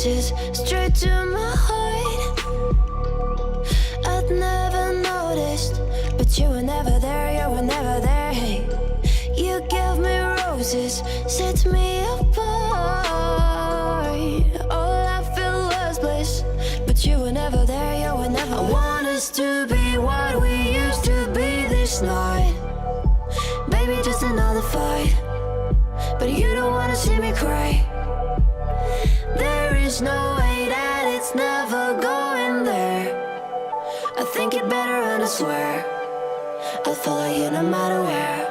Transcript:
roses straight to my heart. I'd never noticed, but you were never there, you were never there. Hey, you gave me roses, set me apart. All I felt was bliss, but you were never there, you were never there. I want us to be what we used to be this night. Baby, just another fight, but you don't wanna see me cry. There is no way that it's never going there. I think it better and I swear I'll follow you no matter where.